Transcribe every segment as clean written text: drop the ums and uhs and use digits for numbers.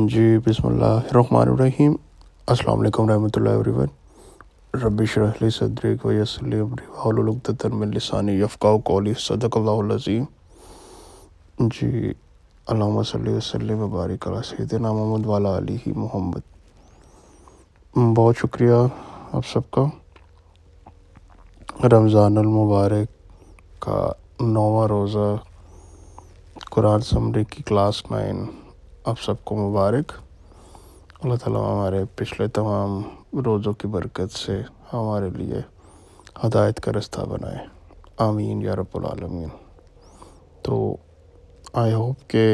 جی بسم اللہ الرحمن الرحیم۔ السلام علیکم رحمۃ اللہ وبرکاتہ۔ رب اشرح لی صدری ویسر لی امری واحلل عقدۃ من لسانی یفقہوا قولی، صدق اللہ العظیم۔ جی اللہم صلی وسلم وبارک علی سیدنا محمد وعلی آلہ محمد۔ بہت شکریہ آپ سب کا۔ رمضان المبارک کا 9واں روزہ قرآن سمری کی کلاس 9 آپ سب کو مبارک۔ اللہ تعالیٰ ہمارے پچھلے تمام روزوں کی برکت سے ہمارے لیے ہدایت کا رستہ بنائے، آمین یا رب العالمین۔ تو آئی ہوپ کہ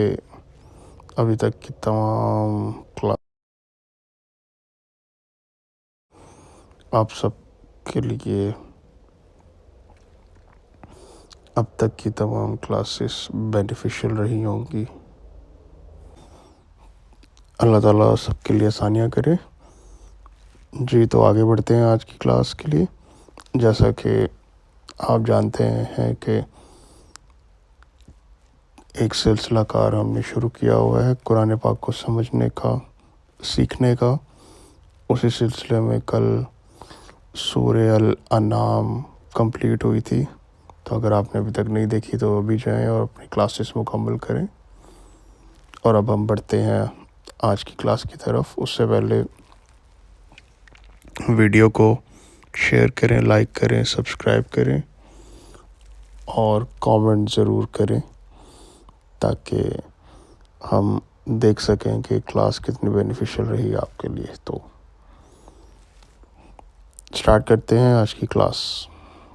ابھی تک کی تمام کلاس آپ سب کے لیے، اب تک کی تمام کلاسز بینیفیشل رہی ہوں گی۔ اللہ تعالیٰ سب کے لیے آسانیاں کرے۔ جی تو آگے بڑھتے ہیں آج کی کلاس کے لیے۔ جیسا کہ آپ جانتے ہیں کہ ایک سلسلہ کار ہم نے شروع کیا ہوا ہے قرآن پاک کو سمجھنے کا، سیکھنے کا۔ اسی سلسلے میں کل سورہ الانعام کمپلیٹ ہوئی تھی، تو اگر آپ نے ابھی تک نہیں دیکھی تو ابھی جائیں اور اپنی کلاسز مکمل کریں۔ اور اب ہم بڑھتے ہیں آج کی کلاس کی طرف۔ اس سے پہلے ویڈیو کو شیئر کریں، لائک کریں، سبسکرائب کریں اور کامنٹ ضرور کریں تاکہ ہم دیکھ سکیں کہ کلاس کتنی بینیفیشل رہی آپ کے لیے۔ تو سٹارٹ کرتے ہیں آج کی کلاس۔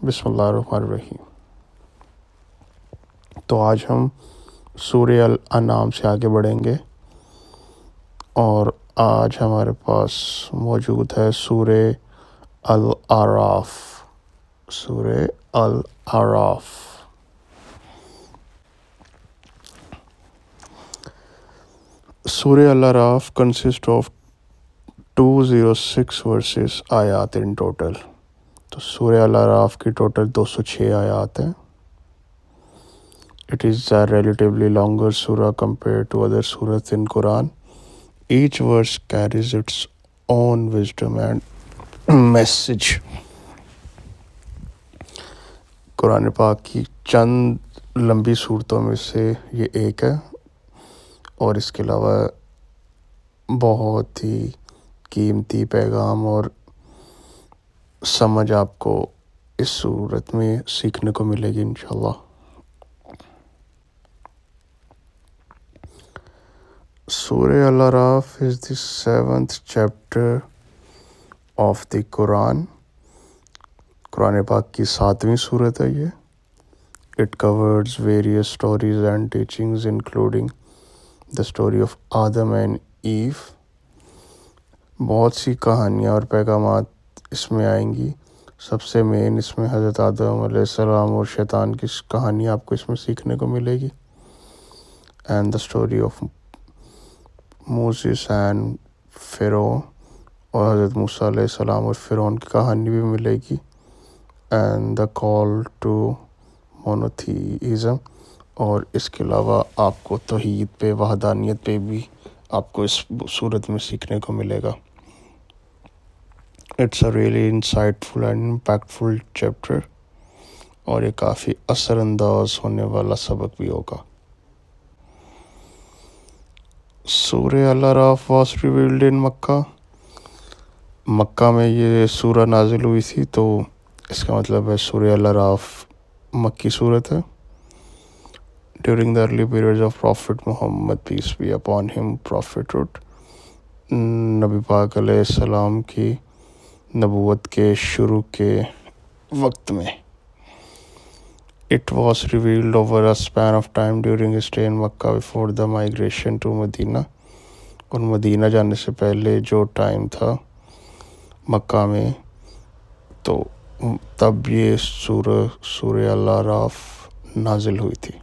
بسم اللہ الرحمن الرحیم۔ تو آج ہم سورہ الانعام سے آگے بڑھیں گے، اور آج ہمارے پاس موجود ہے سورہ الاعراف۔ سورہ الاعراف۔ سورہ الاعراف کنسسٹ آف 206 ورسز آیات ان ٹوٹل۔ تو سورہ الاعراف کی ٹوٹل 206 آیات ہیں۔ It is a relatively longer surah compared to other surahs in Quran. Each verse carries its own wisdom and message. قرآن پاک کی چند لمبی صورتوں میں سے یہ ایک ہے، اور اس کے علاوہ بہت ہی قیمتی پیغام اور سمجھ آپ کو اس صورت میں سیکھنے کو ملے گی انشاءاللہ۔ سورہ الاعراف is the 7th chapter of the Quran۔ قرآن پاک کی 7ویں صورت ہے یہ۔ It covers various stories and teachings including the story of Adam and Eve۔ بہت سی کہانیاں اور پیغامات اس میں آئیں گی۔ سب سے مین اس میں حضرت آدم علیہ السلام اور شیطان کی کہانی آپ کو اس میں سیکھنے کو ملے گی۔ And the story of Moses and فرعون، اور حضرت موسیٰ علیہ السلام اور فرعون کی کہانی بھی ملے گی۔ And the call to monotheism, اور اس کے علاوہ آپ کو توحید پہ، وحدانیت پہ بھی آپ کو اس صورت میں سیکھنے کو ملے گا۔ It's a really insightful and impactful chapter, اور یہ کافی اثر انداز ہونے والا سبق بھی ہوگا۔ سورہ الاعراف واز ریویلڈ ان مکہ۔ مکہ میں یہ سورہ نازل ہوئی تھی، تو اس کا مطلب ہے سورہ الاعراف مکی صورت ہے۔ During the early periods of prophet Muhammad peace be upon him prophethood, نبی پاک علیہ السلام کی نبوت کے شروع کے وقت میں۔ It was revealed over a span of time during his stay in Makkah before the migration to Medina۔ اور مدینہ جانے سے پہلے جو ٹائم تھا مکہ میں، تو تب یہ سورہ الاعراف نازل ہوئی تھی۔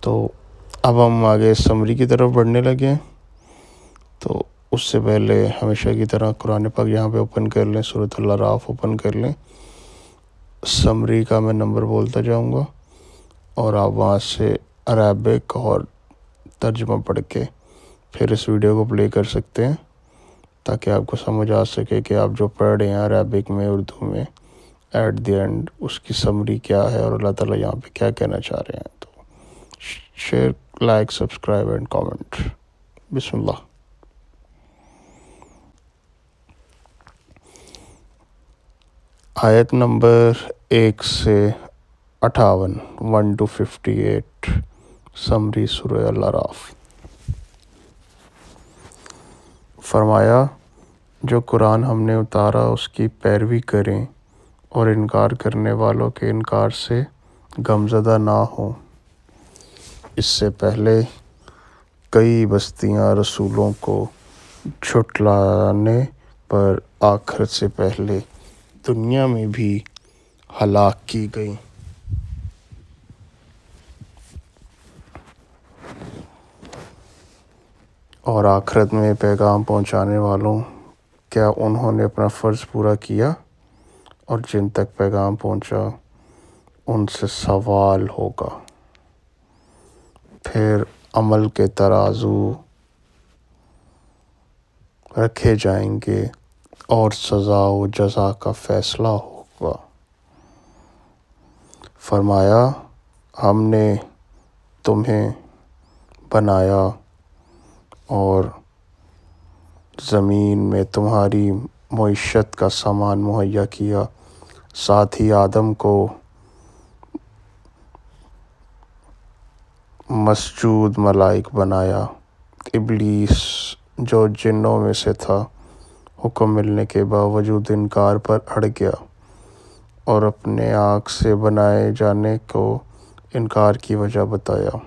تو اب ہم آگے سمری کی طرف بڑھنے لگے ہیں۔ تو اس سے پہلے ہمیشہ کی طرح قرآن پاک یہاں پہ اوپن کر لیں، سورۃ الاعراف اوپن کر لیں۔ سمری کا میں نمبر بولتا جاؤں گا، اور آپ وہاں سے عربک اور ترجمہ پڑھ کے پھر اس ویڈیو کو پلے کر سکتے ہیں، تاکہ آپ کو سمجھ آ سکے کہ آپ جو پڑھ رہے ہیں عربک میں، اردو میں، ایٹ دی اینڈ اس کی سمری کیا ہے اور اللہ تعالیٰ یہاں پہ کیا کہنا چاہ رہے ہیں۔ تو share, like, subscribe and comment. بسم اللہ۔ آیت نمبر 1 سے 58، 1 to 58، سمری سورہ الاعراف۔ فرمایا، جو قرآن ہم نے اتارا اس کی پیروی کریں اور انکار کرنے والوں کے انکار سے غمزدہ نہ ہوں۔ اس سے پہلے کئی بستیاں رسولوں کو جھٹلانے پر آخرت سے پہلے دنیا میں بھی ہلاک کی گئیں۔ اور آخرت میں پیغام پہنچانے والوں، کیا انہوں نے اپنا فرض پورا کیا؟ اور جن تک پیغام پہنچا ان سے سوال ہوگا۔ پھر عمل کے ترازو رکھے جائیں گے اور سزا و جزا کا فیصلہ ہوگا۔ فرمایا، ہم نے تمہیں بنایا اور زمین میں تمہاری معیشت کا سامان مہیا کیا، ساتھ ہی آدم کو مسجود ملائک بنایا۔ ابلیس جو جنوں میں سے تھا، حکم ملنے کے باوجود انکار پر اڑ گیا اور اپنے آگ سے بنائے جانے کو انکار کی وجہ بتایا۔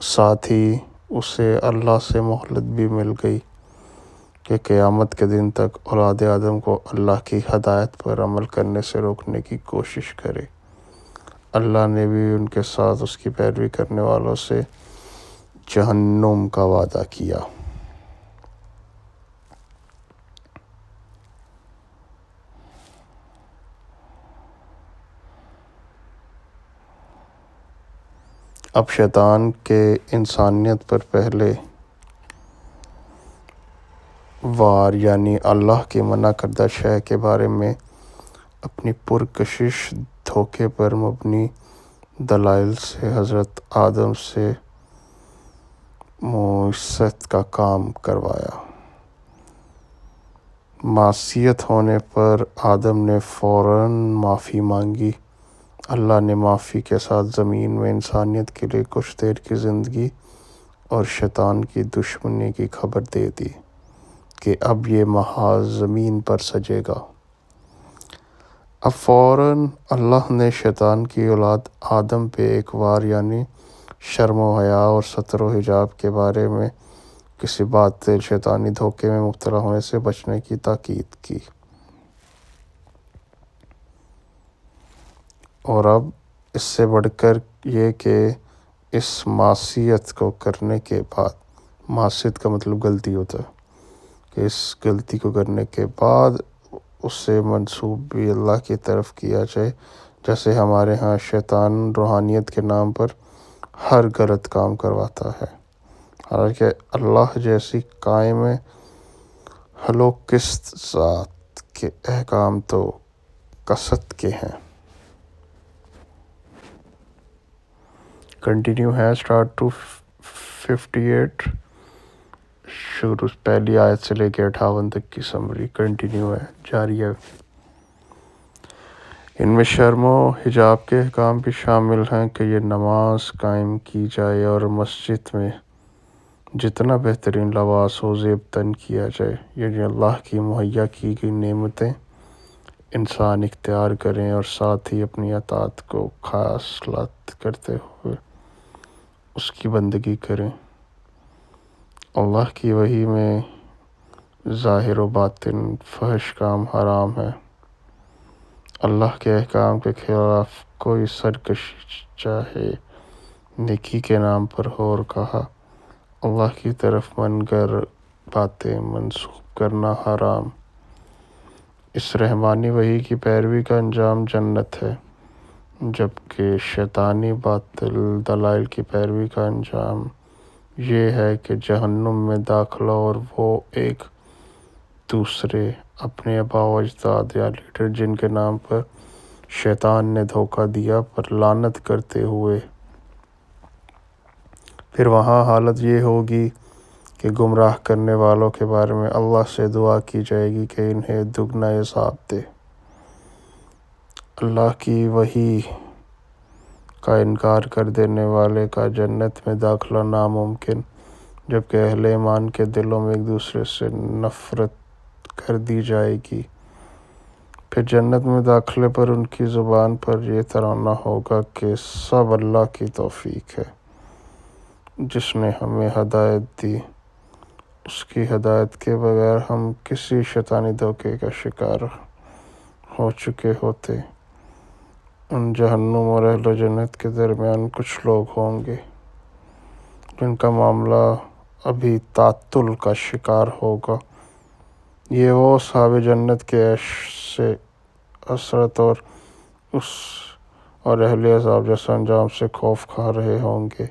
ساتھ ہی اسے اللہ سے مہلت بھی مل گئی کہ قیامت کے دن تک اولاد آدم کو اللہ کی ہدایت پر عمل کرنے سے روکنے کی کوشش کرے۔ اللہ نے بھی ان کے ساتھ اس کی پیروی کرنے والوں سے جہنم کا وعدہ کیا۔ اب شیطان کے انسانیت پر پہلے وار یعنی اللہ کی منع کردہ شے کے بارے میں اپنی پرکشش دھوکے پر مبنی دلائل سے حضرت آدم سے موعظت کا کام کروایا۔ معصیت ہونے پر آدم نے فوراً معافی مانگی۔ اللہ نے معافی کے ساتھ زمین میں انسانیت کے لیے کچھ دیر کی زندگی اور شیطان کی دشمنی کی خبر دے دی کہ اب یہ محاذ زمین پر سجے گا۔ اب فوراً اللہ نے شیطان کی اولاد آدم پہ ایک وار یعنی شرم و حیا اور ستر و حجاب کے بارے میں کسی باطل شیطانی دھوکے میں مبتلا ہونے سے بچنے کی تاکید کی۔ اور اب اس سے بڑھ کر یہ کہ اس معصیت کو کرنے کے بعد، معصیت کا مطلب غلطی ہوتا ہے، کہ اس غلطی کو کرنے کے بعد اس سے منسوب بھی اللہ کی طرف کیا جائے، جیسے ہمارے ہاں شیطان روحانیت کے نام پر ہر غلط کام کرواتا ہے، حالانکہ اللہ جیسی قائم حل و قسط ذات کے احکام تو کثرت کے ہیں۔ کنٹینیو ہے اسٹارٹ ٹو 58، شروع پہلی آیت سے لے کے 58 تک کی سمری کنٹینیو ہے، جاری ہے۔ ان میں شرم و حجاب کے احکام بھی شامل ہیں کہ یہ نماز قائم کی جائے اور مسجد میں جتنا بہترین لباس و زیب تن کیا جائے، یعنی اللہ کی مہیا کی گئی نعمتیں انسان اختیار کریں اور ساتھ ہی اپنی اطاعت کو خصلت کرتے ہوئے اس کی بندگی کریں۔ اللہ کی وحی میں ظاہر و باطن فحش کام حرام ہے۔ اللہ کے احکام کے خلاف کوئی سرکشی چاہے نیکی کے نام پر ہو، اور کہا اللہ کی طرف منکر باتیں منسوب کرنا حرام۔ اس رحمانی وحی کی پیروی کا انجام جنت ہے، جبکہ شیطانی باطل دلائل کی پیروی کا انجام یہ ہے کہ جہنم میں داخلہ اور وہ ایک دوسرے اپنے آباء و اجداد یا لیڈر جن کے نام پر شیطان نے دھوکہ دیا پر لعنت کرتے ہوئے، پھر وہاں حالت یہ ہوگی کہ گمراہ کرنے والوں کے بارے میں اللہ سے دعا کی جائے گی کہ انہیں دگنا عذاب دے۔ اللہ کی وحی کا انکار کر دینے والے کا جنت میں داخلہ ناممکن، جبکہ اہل ایمان کے دلوں میں ایک دوسرے سے نفرت کر دی جائے گی۔ پھر جنت میں داخلے پر ان کی زبان پر یہ ترانہ ہوگا کہ سب اللہ کی توفیق ہے جس نے ہمیں ہدایت دی، اس کی ہدایت کے بغیر ہم کسی شیطانی دھوکے کا شکار ہو چکے ہوتے۔ ان جہنم اور اہل جنت کے درمیان کچھ لوگ ہوں گے جن کا معاملہ ابھی تعطل کا شکار ہوگا۔ یہ وہ اصحاب جنت کے عیش سے حسرت اور اہل عذاب جیسے انجام سے خوف کھا رہے ہوں گے۔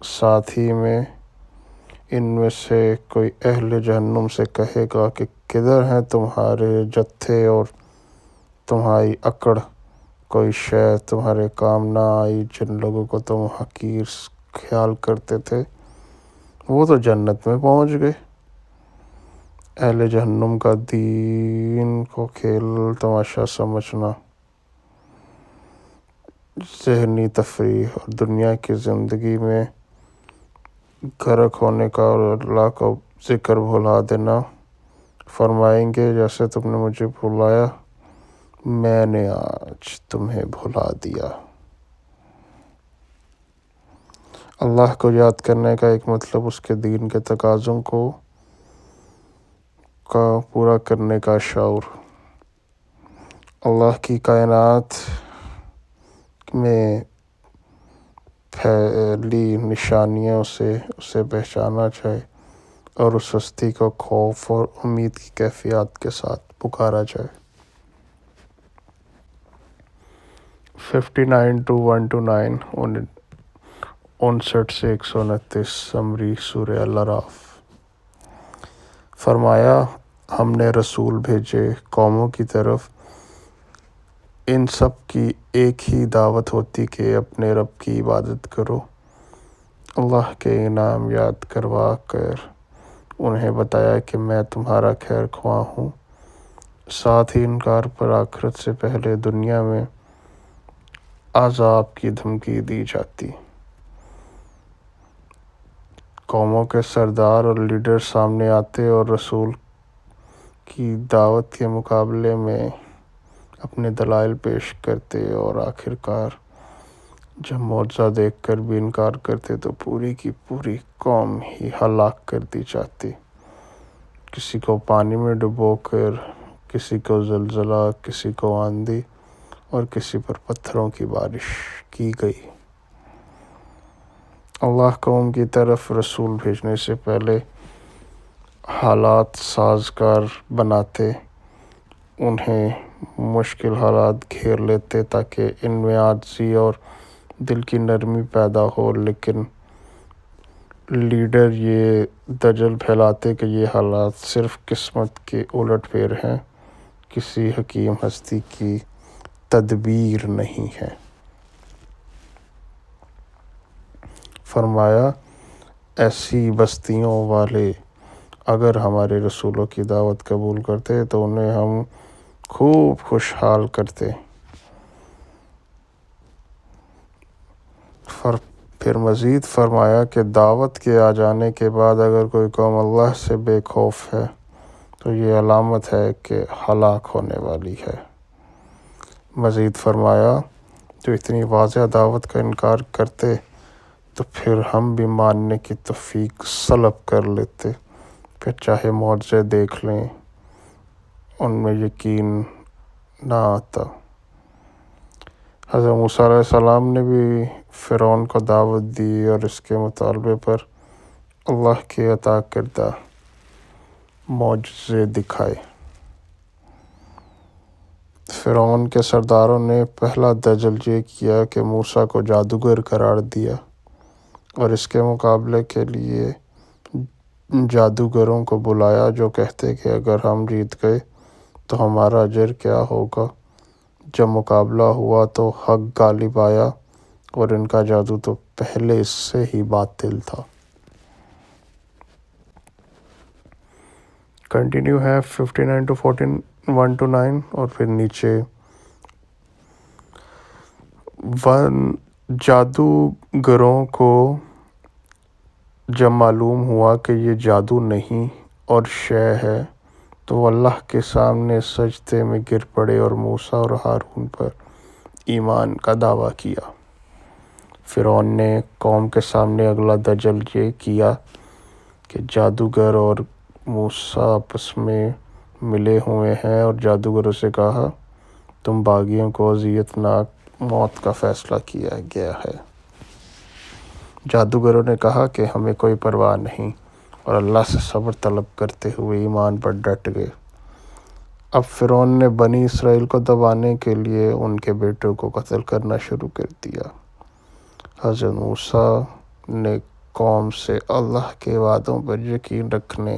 ساتھ ہی میں ان میں سے کوئی اہل جہنم سے کہے گا کہ کدھر ہیں تمہارے جتھے اور تمہاری اکڑ، کوئی شے تمہارے کام نہ آئی جن لوگوں کو تم حقیر خیال کرتے تھے، وہ تو جنت میں پہنچ گئے۔ اہل جہنم کا دین کو کھیل تماشا سمجھنا، ذہنی تفریح اور دنیا کی زندگی میں غرق ہونے کا اور اللہ کا ذکر بھلا دینا، فرمائیں گے جیسے تم نے مجھے بھلایا میں نے آج تمہیں بھلا دیا۔ اللہ کو یاد کرنے کا ایک مطلب اس کے دین کے تقاضوں کا پورا کرنے کا شعور، اللہ کی کائنات میں پھیلی نشانیوں سے اسے پہچانا جائے اور اس ہستی کو خوف اور امید کی کیفیات کے ساتھ پکارا جائے۔ 59-129 59 سے 129 سمری سورہ الاعراف۔ فرمایا ہم نے رسول بھیجے قوموں کی طرف، ان سب کی ایک ہی دعوت ہوتی کہ اپنے رب کی عبادت کرو، اللہ کے انعام یاد کروا کر انہیں بتایا کہ میں تمہارا خیر خواہ ہوں، ساتھ ہی انکار پر آخرت سے پہلے دنیا میں عذاب کی دھمکی دی جاتی۔ قوموں کے سردار اور لیڈر سامنے آتے اور رسول کی دعوت کے مقابلے میں اپنے دلائل پیش کرتے اور آخرکار جب معجزہ دیکھ کر بھی انکار کرتے تو پوری کی پوری قوم ہی ہلاک کر دی جاتی۔ کسی کو پانی میں ڈبو کر، کسی کو زلزلہ، کسی کو آندھی اور کسی پر پتھروں کی بارش کی گئی۔ اللہ قوم کی طرف رسول بھیجنے سے پہلے حالات سازگار بناتے، انہیں مشکل حالات گھیر لیتے تاکہ ان میں عاجزی اور دل کی نرمی پیدا ہو، لیکن لیڈر یہ دجل پھیلاتے کہ یہ حالات صرف قسمت کے الٹ پھیر ہیں، کسی حکیم ہستی کی تدبیر نہیں ہے۔ فرمایا ایسی بستیوں والے اگر ہمارے رسولوں کی دعوت قبول کرتے تو انہیں ہم خوب خوشحال کرتے، پھر مزید فرمایا کہ دعوت کے آ جانے کے بعد اگر کوئی قوم اللہ سے بے خوف ہے تو یہ علامت ہے کہ ہلاک ہونے والی ہے۔ مزید فرمایا جو اتنی واضح دعوت کا انکار کرتے تو پھر ہم بھی ماننے کی توفیق سلب کر لیتے، پھر چاہے معجزے دیکھ لیں ان میں یقین نہ آتا۔ حضرت موسیٰ علیہ السلام نے بھی فرعون کو دعوت دی اور اس کے مطالبے پر اللہ کے عطا کردہ معجزے دکھائے۔ فرعون کے سرداروں نے پہلا دجل یہ کیا کہ موسیٰ کو جادوگر قرار دیا، اور اس کے مقابلے کے لیے جادوگروں کو بلایا جو کہتے کہ اگر ہم جیت گئے تو ہمارا اجر کیا ہوگا۔ جب مقابلہ ہوا تو حق غالب آیا اور ان کا جادو تو پہلے اس سے ہی باطل تھا۔ کنٹینیو ہے 59 to 14 1 to 9 اور پھر نیچے جادوگروں کو جب معلوم ہوا کہ یہ جادو نہیں اور شے ہے تو وہ اللہ کے سامنے سجدے میں گر پڑے اور موسیٰ اور ہارون پر ایمان کا دعویٰ کیا۔ فرعون نے قوم کے سامنے اگلا دجل یہ کیا کہ جادوگر اور موسیٰ آپس میں ملے ہوئے ہیں، اور جادوگروں سے کہا تم باغیوں کو اذیت ناک موت کا فیصلہ کیا گیا ہے۔ جادوگروں نے کہا کہ ہمیں کوئی پرواہ نہیں، اور اللہ سے صبر طلب کرتے ہوئے ایمان پر ڈٹ گئے۔ اب فرعون نے بنی اسرائیل کو دبانے کے لیے ان کے بیٹوں کو قتل کرنا شروع کر دیا۔ حضرت موسیٰ نے قوم سے اللہ کے وعدوں پر یقین رکھنے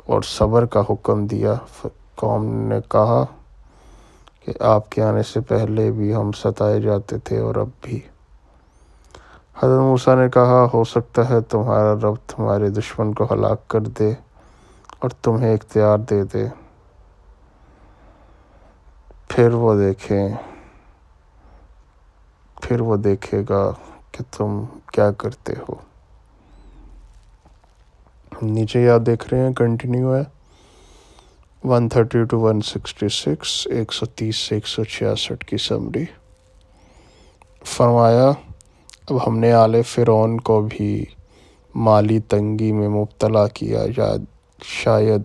اور صبر کا حکم دیا۔ قوم نے کہا کہ آپ کے آنے سے پہلے بھی ہم ستائے جاتے تھے اور اب بھی۔ حضرت موسیٰ نے کہا ہو سکتا ہے تمہارا رب تمہارے دشمن کو ہلاک کر دے اور تمہیں اختیار دے دے، پھر وہ دیکھے گا کہ تم کیا کرتے ہو۔ نیچے یاد دیکھ رہے ہیں، کنٹینیو ہے 130 to 166 130 سے 166 کی سمری۔ فرمایا اب ہم نے آل فرعون کو بھی مالی تنگی میں مبتلا کیا، شاید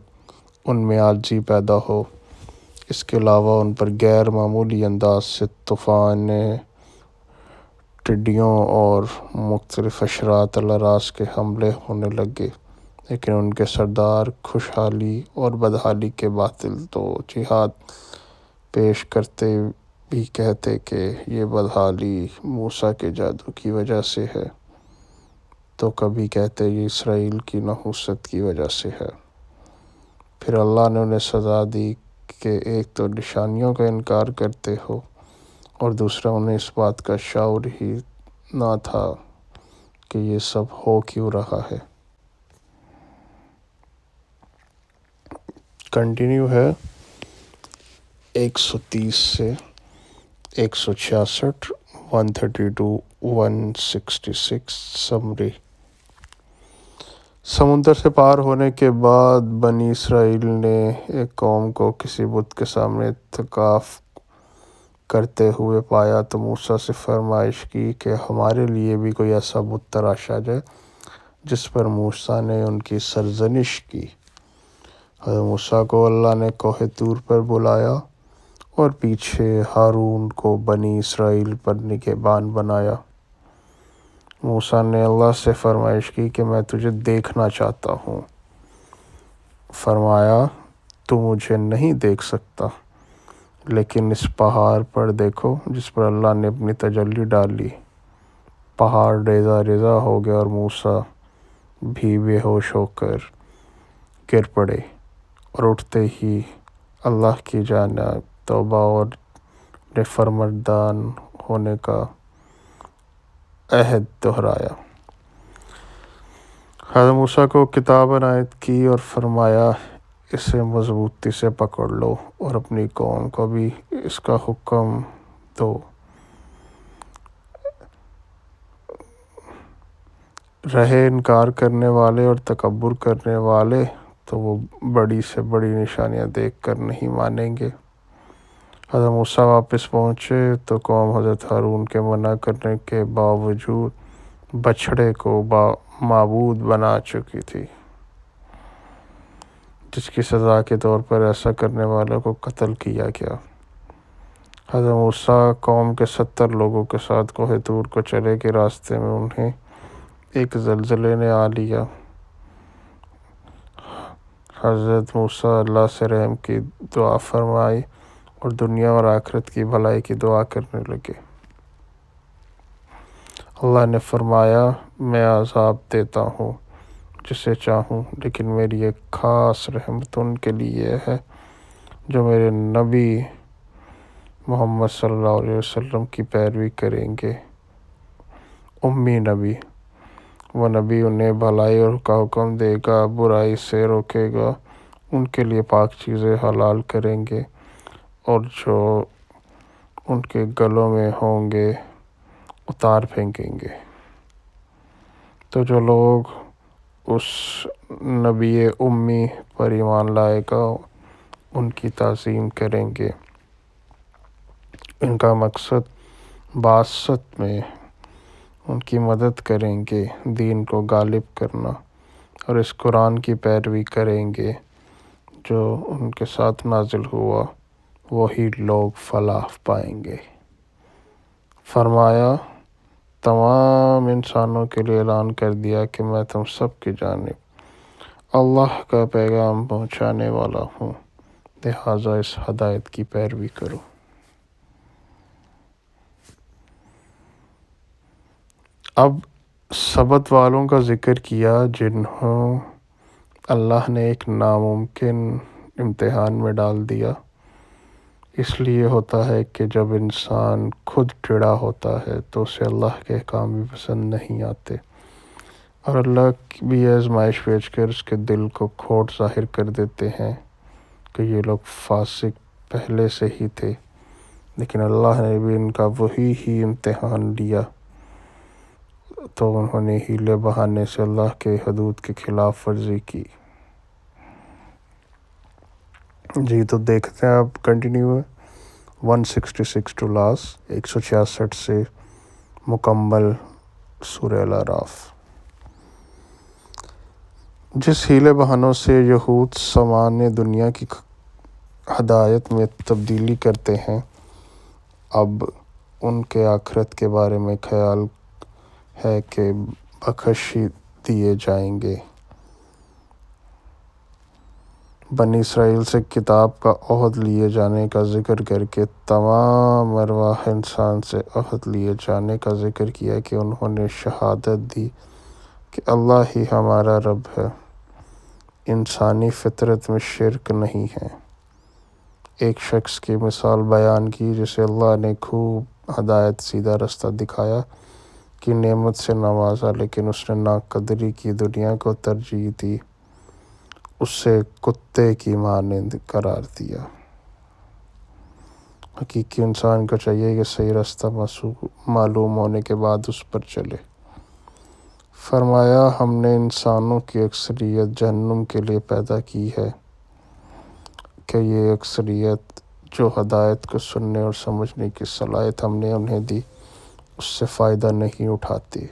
ان میں عاجزی پیدا ہو۔ اس کے علاوہ ان پر غیر معمولی انداز سے طوفان، ٹڈیوں اور مختلف حشرات الاراض کے حملے ہونے لگے، لیکن ان کے سردار خوشحالی اور بدحالی کے باطل تو جہاد پیش کرتے بھی کہتے کہ یہ بدحالی موسیٰ کے جادو کی وجہ سے ہے، تو کبھی کہتے یہ اسرائیل کی نحوست کی وجہ سے ہے۔ پھر اللہ نے انہیں سزا دی کہ ایک تو نشانیوں کا انکار کرتے ہو، اور دوسرا انہیں اس بات کا شعور ہی نہ تھا کہ یہ سب ہو کیوں رہا ہے۔ کنٹینیو ہے 130 سے 166 130 to 166 سمری۔ سمندر سے پار ہونے کے بعد بنی اسرائیل نے ایک قوم کو کسی بت کے سامنے اعتکاف کرتے ہوئے پایا تو موسیٰ سے فرمائش کی کہ ہمارے لیے بھی کوئی ایسا بت تراشا جائے جس پر موسیٰ نے ان کی سرزنش کی۔ حضرت موسیٰ کو اللہ نے کوہ طور پر بلایا اور پیچھے ہارون کو بنی اسرائیل پر نگہبان بنایا۔ موسیٰ نے اللہ سے فرمائش کی کہ میں تجھے دیکھنا چاہتا ہوں۔ فرمایا تو مجھے نہیں دیکھ سکتا، لیکن اس پہاڑ پر دیکھو جس پر اللہ نے اپنی تجلی ڈالی۔ پہاڑ ریزہ ریزہ ہو گیا اور موسیٰ بھی بے ہوش ہو کر گر پڑے، اور اٹھتے ہی اللہ کی جانب توبہ اور فرمانبردار ہونے کا عہد دہرایا۔ حضرت موسیٰ کو کتاب عنایت کی اور فرمایا اسے مضبوطی سے پکڑ لو اور اپنی قوم کو بھی اس کا حکم دو۔ رہے انکار کرنے والے اور تکبر کرنے والے تو وہ بڑی سے بڑی نشانیاں دیکھ کر نہیں مانیں گے۔ حضرت موسیٰ واپس پہنچے تو قوم حضرت ہارون کے منع کرنے کے باوجود بچھڑے کو معبود بنا چکی تھی، جس کی سزا کے طور پر ایسا کرنے والوں کو قتل کیا گیا۔ حضرت موسیٰ قوم کے 70 لوگوں کے ساتھ کوہ طور کو چلے کہ راستے میں انہیں ایک زلزلے نے آ لیا۔ حضرت موسیٰ اللہ سے رحم کی دعا فرمائی اور دنیا اور آخرت کی بھلائی کی دعا کرنے لگے۔ اللہ نے فرمایا میں عذاب دیتا ہوں جسے چاہوں، لیکن میری ایک خاص رحمت ان کے لیے ہے جو میرے نبی محمد صلی اللہ علیہ وسلم کی پیروی کریں گے۔ امی نبی، وہ نبی انہیں بھلائی اور کا حکم دے گا، برائی سے روکے گا، ان کے لیے پاک چیزیں حلال کریں گے، اور جو ان کے گلوں میں ہوں گے اتار پھینکیں گے۔ تو جو لوگ اس نبی امی پر ایمان لائے گا ان کی تعظیم کریں گے، ان کا مقصد بعثت میں ان کی مدد کریں گے، دین کو غالب کرنا، اور اس قرآن کی پیروی کریں گے جو ان کے ساتھ نازل ہوا، وہی لوگ فلاح پائیں گے۔ فرمایا تمام انسانوں کے لیے اعلان کر دیا کہ میں تم سب کی جانب اللہ کا پیغام پہنچانے والا ہوں، لہٰذا اس ہدایت کی پیروی کرو۔ اب سبت والوں کا ذکر کیا جنہوں اللہ نے ایک ناممکن امتحان میں ڈال دیا۔ اس لیے ہوتا ہے کہ جب انسان خود ٹیڑھا ہوتا ہے تو اسے اللہ کے احکام بھی پسند نہیں آتے، اور اللہ بھی آزمائش بھیج کر اس کے دل کو کھوٹ ظاہر کر دیتے ہیں کہ یہ لوگ فاسق پہلے سے ہی تھے، لیکن اللہ نے بھی ان کا وہی امتحان لیا تو انہوں نے ہیلے بہانے سے اللہ کے حدود کے خلاف ورزی کی۔ جی تو دیکھتے ہیں آپ کنٹینیو 166 ٹو لاسٹ 166 سے مکمل سورہ الاعراف۔ جس ہیلے بہانوں سے یہود سامان دنیا کی ہدایت میں تبدیلی کرتے ہیں، اب ان کے آخرت کے بارے میں خیال ہے کہ بخش دیے جائیں گے۔ بنی اسرائیل سے کتاب کا عہد لیے جانے کا ذکر کر کے تمام ارواح انسان سے عہد لیے جانے کا ذکر کیا کہ انہوں نے شہادت دی کہ اللہ ہی ہمارا رب ہے۔ انسانی فطرت میں شرک نہیں ہے۔ ایک شخص کی مثال بیان کی جسے اللہ نے خوب ہدایت سیدھا رستہ دکھایا کی نعمت سے نوازا، لیکن اس نے ناقدری کی، دنیا کو ترجیح دی، اسے کتے کی مانند قرار دیا۔ حقیقی انسان کو چاہیے کہ صحیح رستہ معلوم ہونے کے بعد اس پر چلے۔ فرمایا ہم نے انسانوں کی اکثریت جہنم کے لیے پیدا کی ہے کہ یہ اکثریت جو ہدایت کو سننے اور سمجھنے کی صلاحیت ہم نے انہیں دی اس سے فائدہ نہیں اٹھاتی۔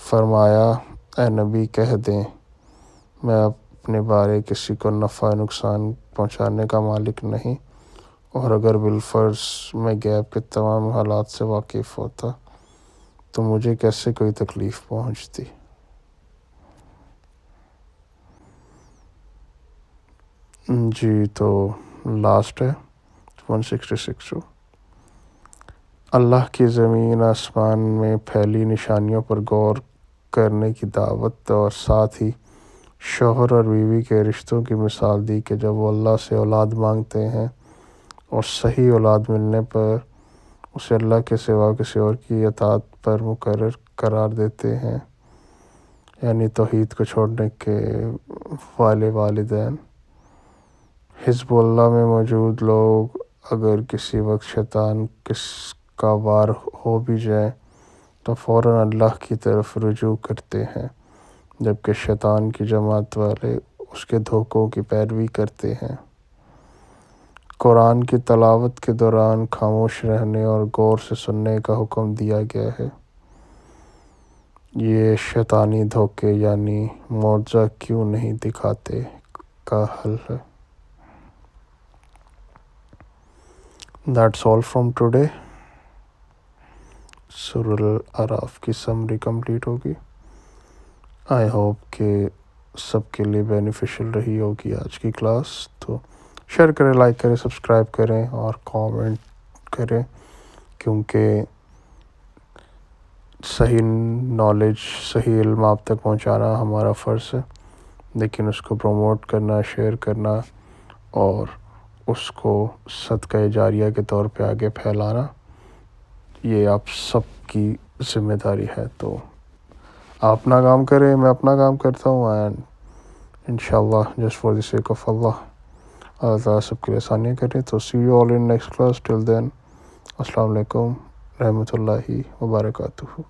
فرمایا اے نبی کہہ دیں میں اپنے بارے کسی کو نفع نقصان پہنچانے کا مالک نہیں، اور اگر بالفرض میں غیب کے تمام حالات سے واقف ہوتا تو مجھے کیسے کوئی تکلیف پہنچتی۔ جی تو لاسٹ ہے 166۔ اللہ کی زمین آسمان میں پھیلی نشانیوں پر غور کرنے کی دعوت، اور ساتھ ہی شوہر اور بیوی کے رشتوں کی مثال دی کہ جب وہ اللہ سے اولاد مانگتے ہیں اور صحیح اولاد ملنے پر اسے اللہ کے سوا کسی اور کی اطاعت پر مقرر قرار دیتے ہیں، یعنی توحید کو چھوڑنے کے والے والدین۔ حزب اللہ میں موجود لوگ اگر کسی وقت شیطان کا وار ہو بھی جائیں تو فوراً اللہ کی طرف رجوع کرتے ہیں، جبکہ شیطان کی جماعت والے اس کے دھوکوں کی پیروی کرتے ہیں۔ قرآن کی تلاوت کے دوران خاموش رہنے اور غور سے سننے کا حکم دیا گیا ہے۔ یہ شیطانی دھوکے یعنی معجزہ کیوں نہیں دکھاتے کا حل ہے۔ That's all from today۔ سورہ الاعراف کی سمری کمپلیٹ ہوگی۔ آئی ہوپ کہ سب کے لیے بینیفیشل رہی ہوگی آج کی کلاس، تو شیئر کریں، لائک کریں، سبسکرائب کریں اور کامنٹ کریں، کیونکہ صحیح نالج، صحیح علم آپ تک پہنچانا ہمارا فرض ہے، لیکن اس کو پروموٹ کرنا، شیئر کرنا اور اس کو صدقہ جاریہ کے طور پہ آگے پھیلانا، یہ آپ سب کی ذمہ داری ہے۔ تو آپ اپنا کام کریں، میں اپنا کام کرتا ہوں، اینڈ انشاءاللہ just for the sake of اللہ تعالیٰ سب کے لیے آسانیاں کریں۔ تو see you all in next class, till then السلام علیکم رحمۃ اللہ وبرکاتہ۔